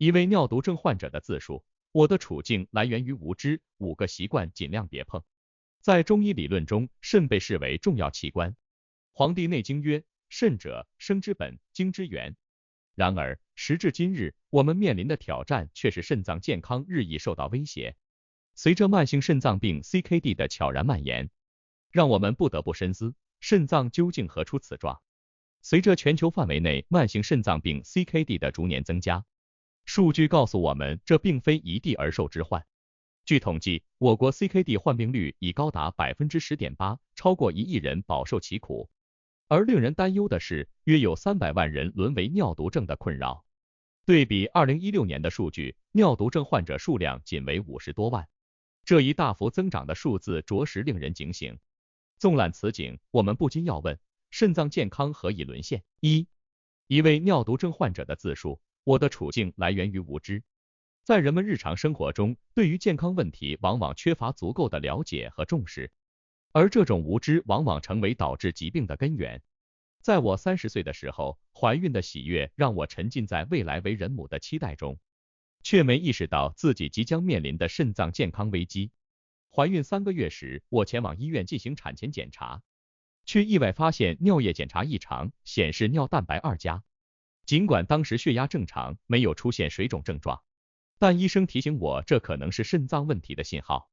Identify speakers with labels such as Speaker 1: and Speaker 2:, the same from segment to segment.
Speaker 1: 一位尿毒症患者的自述：我的处境来源于无知，5个习惯尽量别碰。在中医理论中，肾被视为重要器官。黄帝内经曰：肾者，生之本，精之源。然而，时至今日，我们面临的挑战却是肾脏健康日益受到威胁。随着慢性肾脏病 CKD 的悄然蔓延，让我们不得不深思，肾脏究竟何出此状？随着全球范围内慢性肾脏病 CKD 的逐年增加，数据告诉我们，这并非一地而受之患。据统计，我国 CKD 患病率已高达 10.8%， 超过1亿人饱受其苦。而令人担忧的是，约有300万人沦为尿毒症的困扰。对比2016年的数据，尿毒症患者数量仅为50多万，这一大幅增长的数字着实令人警醒。纵览此景，我们不禁要问：肾脏健康何以沦陷？一位尿毒症患者的自述：我的处境来源于无知。在人们日常生活中，对于健康问题往往缺乏足够的了解和重视，而这种无知往往成为导致疾病的根源。在我30岁的时候，怀孕的喜悦让我沉浸在未来为人母的期待中，却没意识到自己即将面临的肾脏健康危机。怀孕3个月时，我前往医院进行产前检查，却意外发现尿液检查异常，显示尿蛋白2加。尽管当时血压正常，没有出现水肿症状，但医生提醒我这可能是肾脏问题的信号。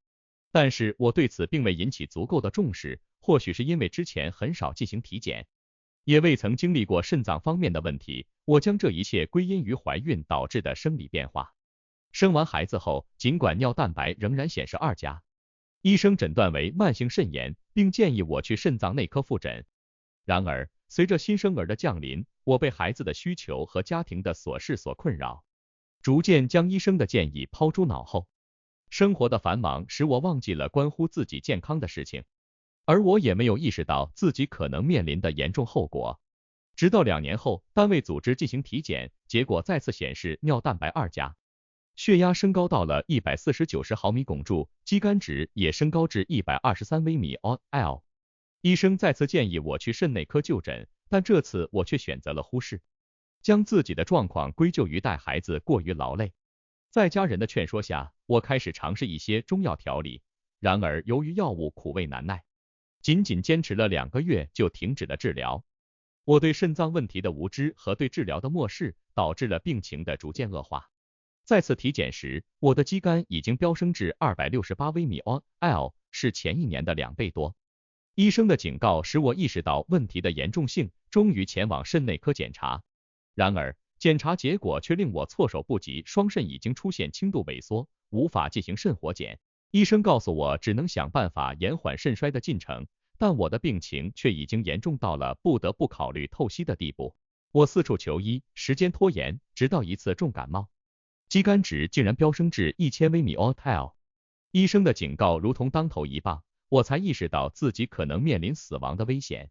Speaker 1: 但是我对此并未引起足够的重视，或许是因为之前很少进行体检，也未曾经历过肾脏方面的问题，我将这一切归因于怀孕导致的生理变化。生完孩子后，尽管尿蛋白仍然显示2加，医生诊断为慢性肾炎，并建议我去肾脏内科复诊。然而，随着新生儿的降临，我被孩子的需求和家庭的琐事所困扰，逐渐将医生的建议抛诸脑后。生活的繁忙使我忘记了关乎自己健康的事情，而我也没有意识到自己可能面临的严重后果。直到2年后，单位组织进行体检，结果再次显示尿蛋白2加，血压升高到了140/90毫米汞柱，肌酐值也升高至123微米 L。医生再次建议我去肾内科就诊，但这次我却选择了忽视，将自己的状况归咎于带孩子过于劳累。在家人的劝说下，我开始尝试一些中药调理，然而由于药物苦味难耐，仅坚持了2个月就停止了治疗。我对肾脏问题的无知和对治疗的漠视，导致了病情的逐渐恶化。再次体检时，我的肌酐已经飙升至268微米 L， 是前1年的2倍多。医生的警告使我意识到问题的严重性，终于前往肾内科检查。然而，检查结果却令我措手不及，双肾已经出现轻度萎缩，无法进行肾活检。医生告诉我只能想办法延缓肾衰的进程，但我的病情却已经严重到了不得不考虑透析的地步。我四处求医，时间拖延，直到一次重感冒，肌酐值竟然飙升至1000微米 L。医生的警告如同当头一棒，我才意识到自己可能面临死亡的危险。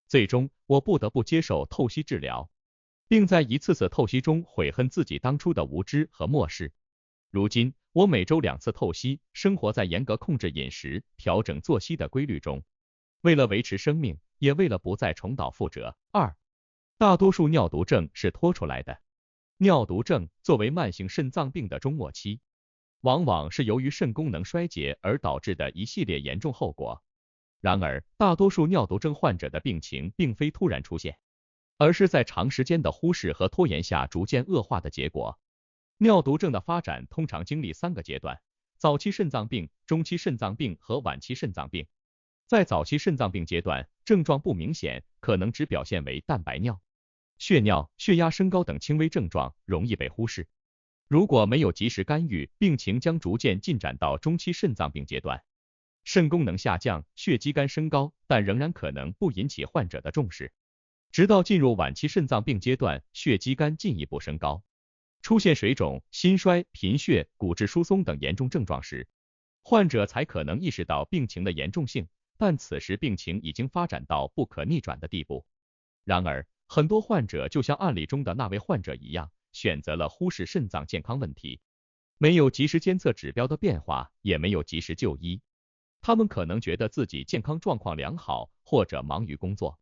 Speaker 1: 最终，我不得不接受透析治疗，并在一次次透析中悔恨自己当初的无知和漠视。如今，我每周2次透析，生活在严格控制饮食、调整作息的规律中，为了维持生命，也为了不再重蹈覆辙。大多数尿毒症是拖出来的。尿毒症作为慢性肾脏病的终末期，往往是由于肾功能衰竭而导致的一系列严重后果。然而，大多数尿毒症患者的病情并非突然出现，而是在长时间的忽视和拖延下逐渐恶化的结果。尿毒症的发展通常经历3个阶段：早期肾脏病、中期肾脏病和晚期肾脏病。在早期肾脏病阶段，症状不明显，可能只表现为蛋白尿、血尿、血压升高等轻微症状，容易被忽视。如果没有及时干预，病情将逐渐进展到中期肾脏病阶段，肾功能下降，血肌酐升高，但仍然可能不引起患者的重视。直到进入晚期肾脏病阶段，血肌酐进一步升高，出现水肿、心衰、贫血、骨质疏松等严重症状时，患者才可能意识到病情的严重性，但此时病情已经发展到不可逆转的地步。然而，很多患者就像案例中的那位患者一样，选择了忽视肾脏健康问题，没有及时监测指标的变化，也没有及时就医。他们可能觉得自己健康状况良好，或者忙于工作、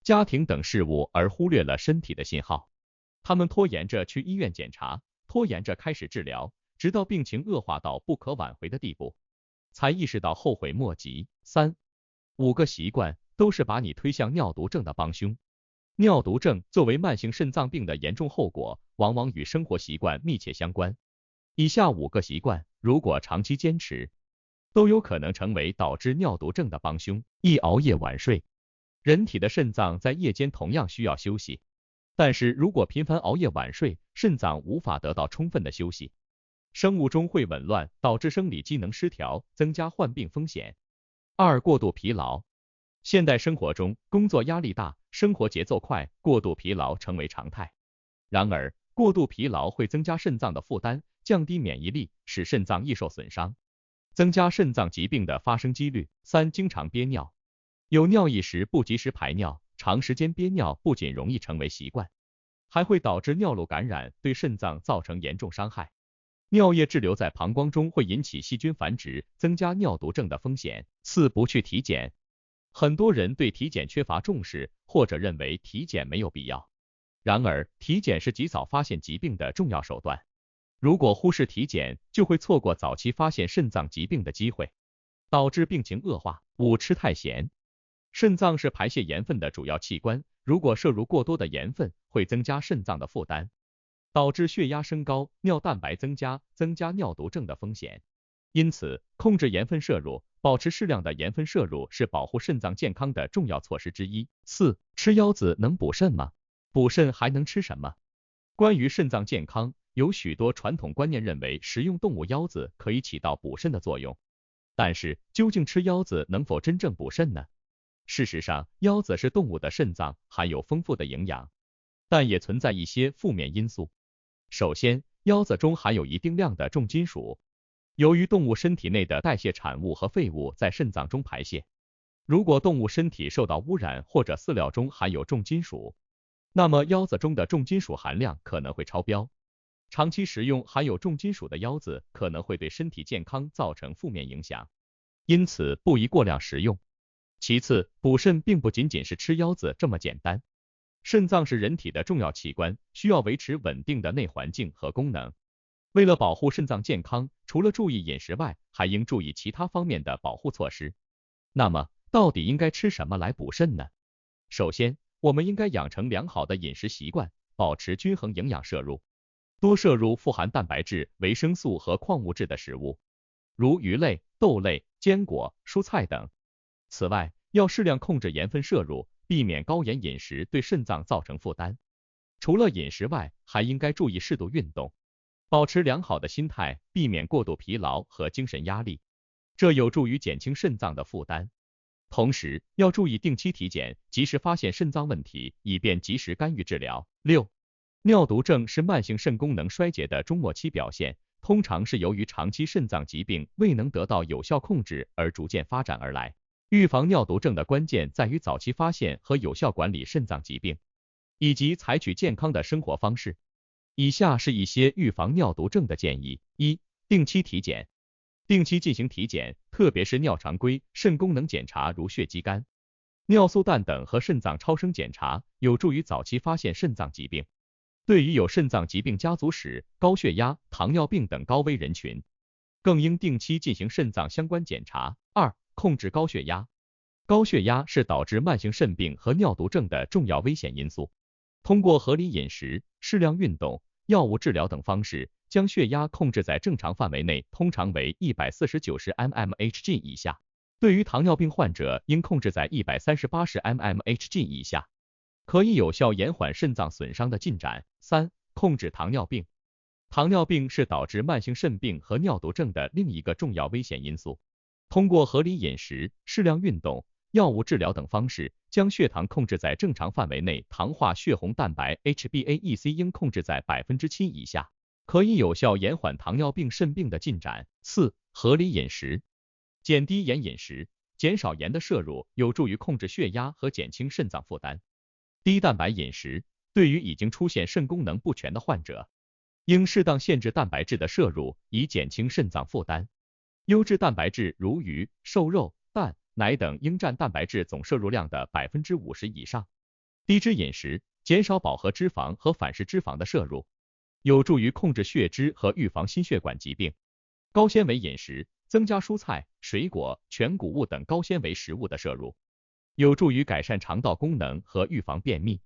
Speaker 1: 家庭等事务而忽略了身体的信号。他们拖延着去医院检查，拖延着开始治疗，直到病情恶化到不可挽回的地步，才意识到后悔莫及。5个习惯都是把你推向尿毒症的帮凶。尿毒症作为慢性肾脏病的严重后果，往往与生活习惯密切相关。以下5个习惯，如果长期坚持，都有可能成为导致尿毒症的帮凶。熬夜晚睡。人体的肾脏在夜间同样需要休息，但是如果频繁熬夜晚睡，肾脏无法得到充分的休息，生物钟会紊乱，导致生理机能失调，增加患病风险。过度疲劳。现代生活中，工作压力大，生活节奏快，过度疲劳成为常态。然而，过度疲劳会增加肾脏的负担，降低免疫力，使肾脏易受损伤，增加肾脏疾病的发生几率。经常憋尿。有尿意时不及时排尿，长时间憋尿不仅容易成为习惯，还会导致尿路感染，对肾脏造成严重伤害。尿液滞留在膀胱中会引起细菌繁殖，增加尿毒症的风险。不去体检。很多人对体检缺乏重视，或者认为体检没有必要。然而，体检是及早发现疾病的重要手段。如果忽视体检，就会错过早期发现肾脏疾病的机会，导致病情恶化。吃太咸。肾脏是排泄盐分的主要器官，如果摄入过多的盐分，会增加肾脏的负担，导致血压升高、尿蛋白增加，增加尿毒症的风险。因此，控制盐分摄入，保持适量的盐分摄入是保护肾脏健康的重要措施之一。吃腰子能补肾吗？补肾还能吃什么？关于肾脏健康，有许多传统观念认为食用动物腰子可以起到补肾的作用，但是究竟吃腰子能否真正补肾呢？事实上，腰子是动物的肾脏，含有丰富的营养，但也存在一些负面因素。首先，腰子中含有一定量的重金属，由于动物身体内的代谢产物和废物在肾脏中排泄，如果动物身体受到污染或者饲料中含有重金属，那么腰子中的重金属含量可能会超标。长期食用含有重金属的腰子可能会对身体健康造成负面影响，因此不宜过量食用。其次，补肾并不仅仅是吃腰子这么简单。肾脏是人体的重要器官，需要维持稳定的内环境和功能。为了保护肾脏健康，除了注意饮食外，还应注意其他方面的保护措施。那么，到底应该吃什么来补肾呢？首先，我们应该养成良好的饮食习惯，保持均衡营养摄入，多摄入富含蛋白质、维生素和矿物质的食物，如鱼类、豆类、坚果、蔬菜等。此外，要适量控制盐分摄入，避免高盐饮食对肾脏造成负担。除了饮食外，还应该注意适度运动，保持良好的心态，避免过度疲劳和精神压力，这有助于减轻肾脏的负担。同时，要注意定期体检，及时发现肾脏问题，以便及时干预治疗。尿毒症是慢性肾功能衰竭的终末期表现，通常是由于长期肾脏疾病未能得到有效控制而逐渐发展而来。预防尿毒症的关键在于早期发现和有效管理肾脏疾病，以及采取健康的生活方式。以下是一些预防尿毒症的建议。定期体检。定期进行体检，特别是尿常规、肾功能检查如血肌酐、尿素氮等和肾脏超声检查，有助于早期发现肾脏疾病。对于有肾脏疾病家族史、高血压、糖尿病等高危人群，更应定期进行肾脏相关检查。控制高血压。高血压是导致慢性肾病和尿毒症的重要危险因素。通过合理饮食、适量运动、药物治疗等方式，将血压控制在正常范围内，通常为140/90mmHg 以下。对于糖尿病患者，应控制在138/mmHg 以下，可以有效延缓肾脏损伤的进展。控制糖尿病。糖尿病是导致慢性肾病和尿毒症的另一个重要危险因素。通过合理饮食、适量运动、药物治疗等方式，将血糖控制在正常范围内，糖化血红蛋白 HbA1c 应控制在7%以下，可以有效延缓糖尿病肾病的进展。合理饮食。减低盐饮食，减少盐的摄入，有助于控制血压和减轻肾脏负担。低蛋白饮食。对于已经出现肾功能不全的患者，应适当限制蛋白质的摄入，以减轻肾脏负担。优质蛋白质如鱼、瘦肉、蛋、奶等应占蛋白质总摄入量的50%以上。低脂饮食，减少饱和脂肪和反式脂肪的摄入，有助于控制血脂和预防心血管疾病。高纤维饮食，增加蔬菜、水果、全谷物等高纤维食物的摄入，有助于改善肠道功能和预防便秘。